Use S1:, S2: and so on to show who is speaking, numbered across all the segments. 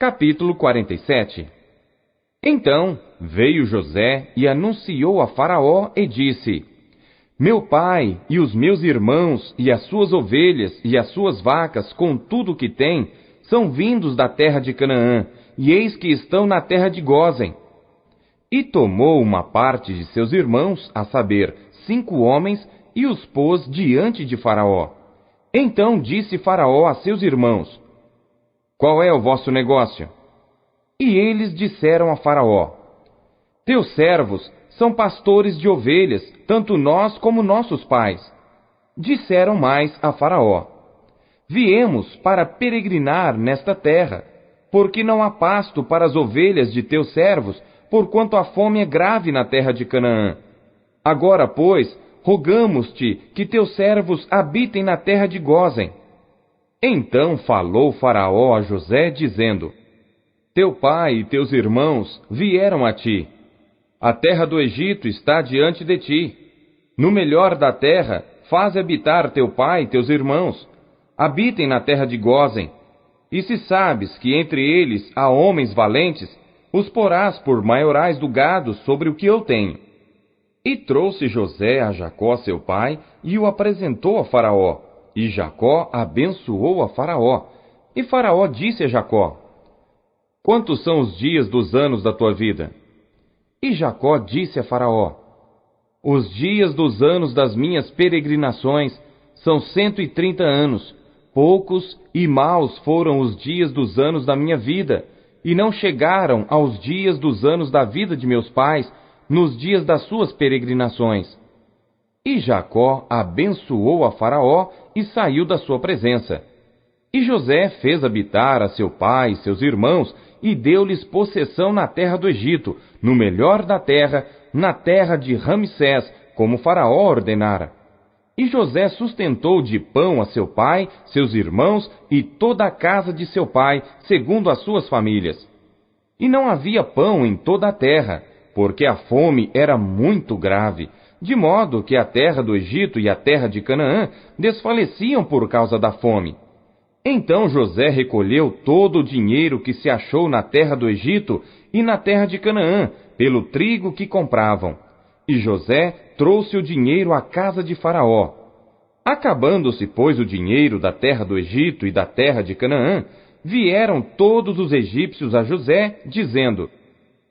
S1: Capítulo 47. Então veio José e anunciou a Faraó e disse: Meu pai e os meus irmãos e as suas ovelhas e as suas vacas com tudo o que têm são vindos da terra de Canaã, e eis que estão na terra de Gósen. E tomou uma parte de seus irmãos, a saber, 5 homens, e os pôs diante de Faraó. Então disse Faraó a seus irmãos: Qual é o vosso negócio? E eles disseram a Faraó: Teus servos são pastores de ovelhas, tanto nós como nossos pais. Disseram mais a Faraó: Viemos para peregrinar nesta terra, porque não há pasto para as ovelhas de teus servos, porquanto a fome é grave na terra de Canaã. Agora, pois, rogamo-te que teus servos habitem na terra de Gósen. Então falou Faraó a José, dizendo: Teu pai e teus irmãos vieram a ti. A terra do Egito está diante de ti. No melhor da terra, faze habitar teu pai e teus irmãos. Habitem na terra de Gósen. E se sabes que entre eles há homens valentes, os porás por maiorais do gado sobre o que eu tenho. E trouxe José a Jacó seu pai, e o apresentou a Faraó. E Jacó abençoou a Faraó. E Faraó disse a Jacó: Quantos são os dias dos anos da tua vida? E Jacó disse a Faraó: Os dias dos anos das minhas peregrinações são 130 anos. Poucos e maus foram os dias dos anos da minha vida, e não chegaram aos dias dos anos da vida de meus pais, nos dias das suas peregrinações. E Jacó abençoou a Faraó e saiu da sua presença. E José fez habitar a seu pai e seus irmãos, e deu-lhes possessão na terra do Egito, no melhor da terra, na terra de Ramsés, como Faraó ordenara. E José sustentou de pão a seu pai, seus irmãos e toda a casa de seu pai, segundo as suas famílias. E não havia pão em toda a terra, porque a fome era muito grave, de modo que a terra do Egito e a terra de Canaã desfaleciam por causa da fome. Então José recolheu todo o dinheiro que se achou na terra do Egito e na terra de Canaã, pelo trigo que compravam. E José trouxe o dinheiro à casa de Faraó. Acabando-se, pois, o dinheiro da terra do Egito e da terra de Canaã, vieram todos os egípcios a José, dizendo: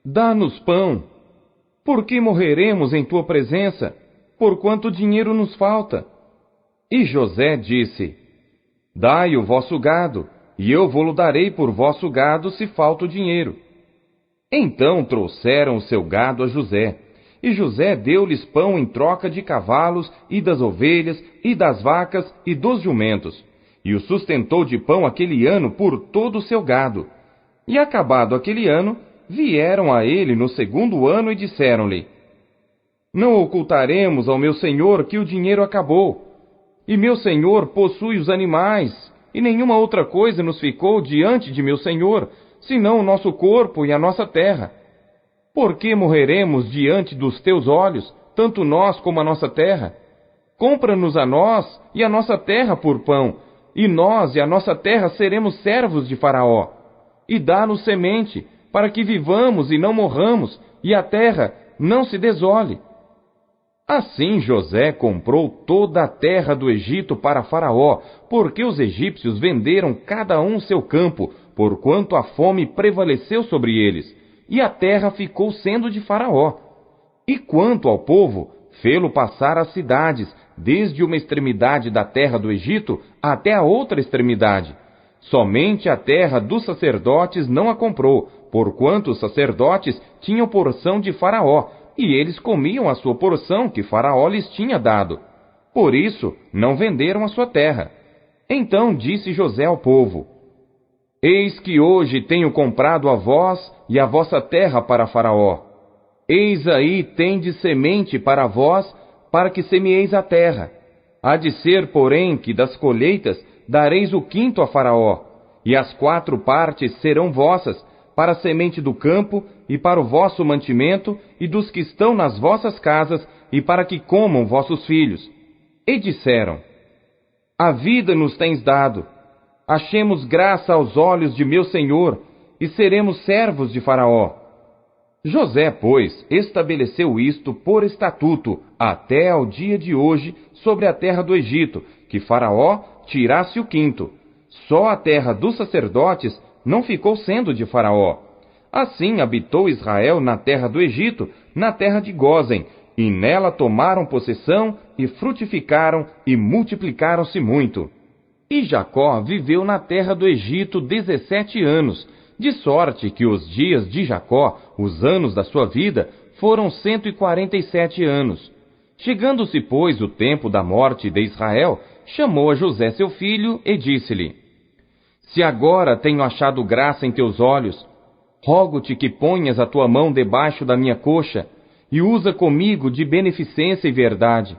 S1: Dá-nos pão. Por que morreremos em tua presença, porquanto dinheiro nos falta? E José disse: Dai o vosso gado, e eu vô-lo darei por vosso gado, se falta o dinheiro. Então trouxeram o seu gado a José. E José deu-lhes pão em troca de cavalos, e das ovelhas, e das vacas, e dos jumentos. E o sustentou de pão aquele ano por todo o seu gado. E acabado aquele ano, vieram a ele no segundo ano e disseram-lhe: Não ocultaremos ao meu senhor que o dinheiro acabou. E meu senhor possui os animais, e nenhuma outra coisa nos ficou diante de meu senhor, senão o nosso corpo e a nossa terra. Por que morreremos diante dos teus olhos, tanto nós como a nossa terra? Compra-nos a nós e a nossa terra por pão, e nós e a nossa terra seremos servos de Faraó. E dá-nos semente, para que vivamos e não morramos, e a terra não se desole. Assim José comprou toda a terra do Egito para Faraó, porque os egípcios venderam cada um seu campo, porquanto a fome prevaleceu sobre eles. E a terra ficou sendo de Faraó. E quanto ao povo, fê-lo passar as cidades, desde uma extremidade da terra do Egito até a outra extremidade. Somente a terra dos sacerdotes não a comprou, porquanto os sacerdotes tinham porção de Faraó, e eles comiam a sua porção que Faraó lhes tinha dado. Por isso, não venderam a sua terra. Então disse José ao povo: Eis que hoje tenho comprado a vós e a vossa terra para Faraó. Eis aí tendes semente para vós, para que semieis a terra. Há de ser, porém, que das colheitas dareis o quinto a Faraó, e as 4 partes serão vossas, para a semente do campo, e para o vosso mantimento, e dos que estão nas vossas casas, e para que comam vossos filhos. E disseram: A vida nos tens dado. Achemos graça aos olhos de meu senhor, e seremos servos de Faraó. José, pois, estabeleceu isto por estatuto, até ao dia de hoje, sobre a terra do Egito, que Faraó tirasse o quinto. Só a terra dos sacerdotes não ficou sendo de Faraó. Assim habitou Israel na terra do Egito, na terra de Gósen, e nela tomaram possessão, e frutificaram, e multiplicaram-se muito. E Jacó viveu na terra do Egito 17 anos, de sorte que os dias de Jacó, os anos da sua vida, foram 147 anos. Chegando-se, pois, o tempo da morte de Israel, chamou a José seu filho e disse-lhe: Se agora tenho achado graça em teus olhos, rogo-te que ponhas a tua mão debaixo da minha coxa, e usa comigo de beneficência e verdade.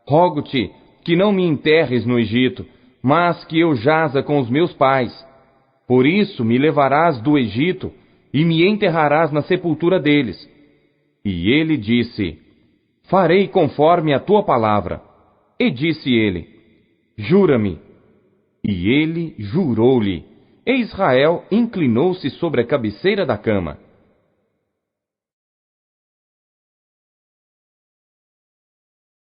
S1: Rogo-te que não me enterres no Egito, mas que eu jaza com os meus pais. Por isso me levarás do Egito, e me enterrarás na sepultura deles. E ele disse: Farei conforme a tua palavra. E disse ele: Jura-me. E ele jurou-lhe. E Israel inclinou-se sobre a cabeceira da cama.